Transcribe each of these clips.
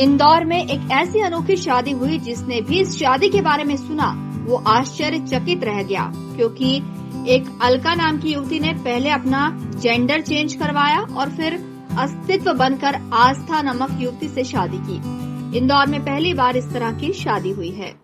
इंदौर में एक ऐसी अनोखी शादी हुई जिसने भी इस शादी के बारे में सुना वो आश्चर्यचकित रह गया, क्योंकि एक अलका नाम की युवती ने पहले अपना जेंडर चेंज करवाया और फिर अस्तित्व बनकर आस्था नामक युवती से शादी की। इंदौर में पहली बार इस तरह की शादी हुई है।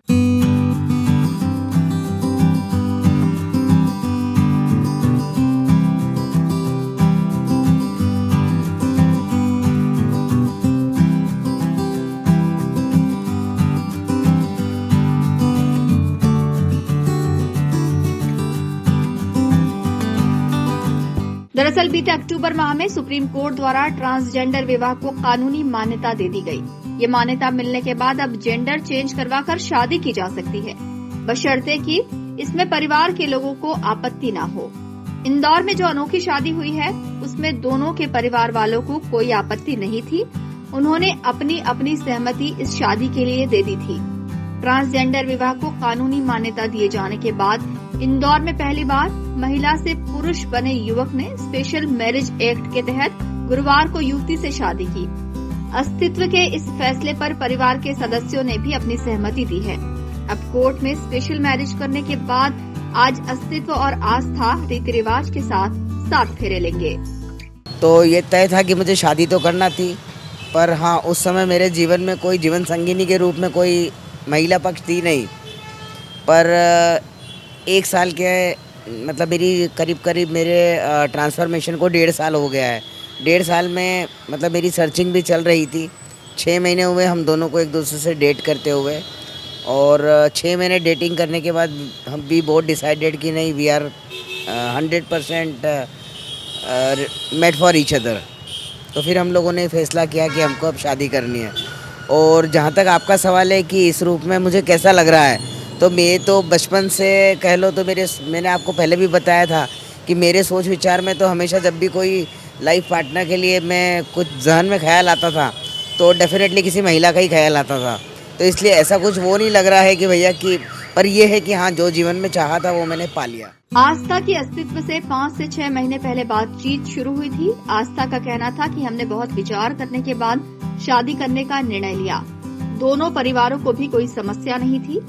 दरअसल बीते अक्टूबर माह में सुप्रीम कोर्ट द्वारा ट्रांसजेंडर विवाह को कानूनी मान्यता दे दी गई। ये मान्यता मिलने के बाद अब जेंडर चेंज करवाकर शादी की जा सकती है, बशर्ते कि इसमें परिवार के लोगों को आपत्ति न हो। इंदौर में जो अनोखी शादी हुई है उसमें दोनों के परिवार वालों को कोई आपत्ति नहीं थी। उन्होंने अपनी अपनी सहमति इस शादी के लिए दे दी थी। ट्रांसजेंडर विवाह को कानूनी मान्यता दिए जाने के बाद इंदौर में पहली बार महिला से पुरुष बने युवक ने स्पेशल मैरिज एक्ट के तहत गुरुवार को युवती से शादी की। अस्तित्व के इस फैसले पर परिवार के सदस्यों ने भी अपनी सहमति दी है। अब कोर्ट में स्पेशल मैरिज करने के बाद आज अस्तित्व और आस्था रीति रिवाज के साथ 7 फेरे लेंगे। तो ये तय था कि मुझे शादी तो करना थी, पर हाँ उस समय मेरे जीवन में कोई जीवन संगिनी के रूप में कोई महिला पक्ष थी नहीं। पर 1 साल के मतलब मेरी करीब मेरे ट्रांसफॉर्मेशन को 1.5 साल हो गया है। 1.5 साल में मतलब मेरी सर्चिंग भी चल रही थी। 6 महीने हुए हम दोनों को एक दूसरे से डेट करते हुए, और 6 महीने डेटिंग करने के बाद हम भी बोथ डिसाइडेड कि नहीं, we are 100% made for each other. तो फिर हम लोगों ने फैसला किया कि हमको अब शादी करनी है। और जहाँ तक आपका सवाल है कि इस रूप में मुझे कैसा लग रहा है, तो मैं तो बचपन से कह लो तो मैंने आपको पहले भी बताया था कि मेरे सोच विचार में तो हमेशा जब भी कोई लाइफ पार्टनर के लिए मैं कुछ जहन में ख्याल आता था तो डेफिनेटली किसी महिला का ही ख्याल आता था। तो इसलिए ऐसा कुछ वो नहीं लग रहा है कि भैया कि, पर यह है कि हाँ जो जीवन में चाहा था वो मैंने पा लिया। आस्था की अस्तित्व से 5 से 6 महीने पहले बातचीत शुरू हुई थी। आस्था का कहना था कि हमने बहुत विचार करने के बाद शादी करने का निर्णय लिया। दोनों परिवारों को भी कोई समस्या नहीं थी।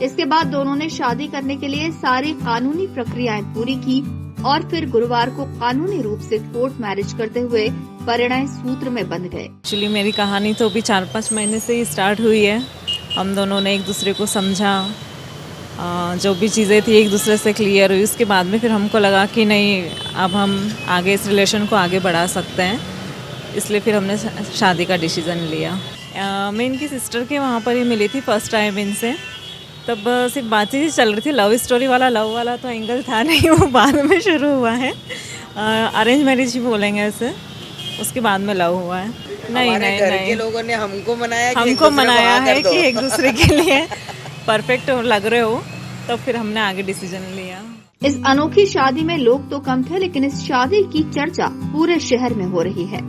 इसके बाद दोनों ने शादी करने के लिए सारी कानूनी प्रक्रियाएं पूरी की और फिर गुरुवार को कानूनी रूप से कोर्ट मैरिज करते हुए परिणय सूत्र में बंध गए। एक्चुअली मेरी कहानी तो अभी 4-5 महीने से ही स्टार्ट हुई है। हम दोनों ने एक दूसरे को समझा, जो भी चीज़ें थी एक दूसरे से क्लियर हुई। उसके बाद में फिर हमको लगा कि नहीं, अब हम आगे इस रिलेशन को आगे बढ़ा सकते हैं, इसलिए फिर हमने शादी का डिसीज़न लिया। मैं इनकी सिस्टर के वहाँ पर ही मिली थी फर्स्ट टाइम इनसे। तब सिर्फ बातचीत ही चल रही थी। लव स्टोरी वाला तो एंगल था नहीं, वो बाद में शुरू हुआ है। अरेंज मैरिज ही बोलेंगे उसे। उसके बाद में लव हुआ है। नहीं घर के लोगों ने हमको मनाया है कि एक दूसरे के लिए परफेक्ट लग रहे हो, तो फिर हमने आगे डिसीजन लिया। इस अनोखी शादी में लोग तो कम थे, लेकिन इस शादी की चर्चा पूरे शहर में हो रही है।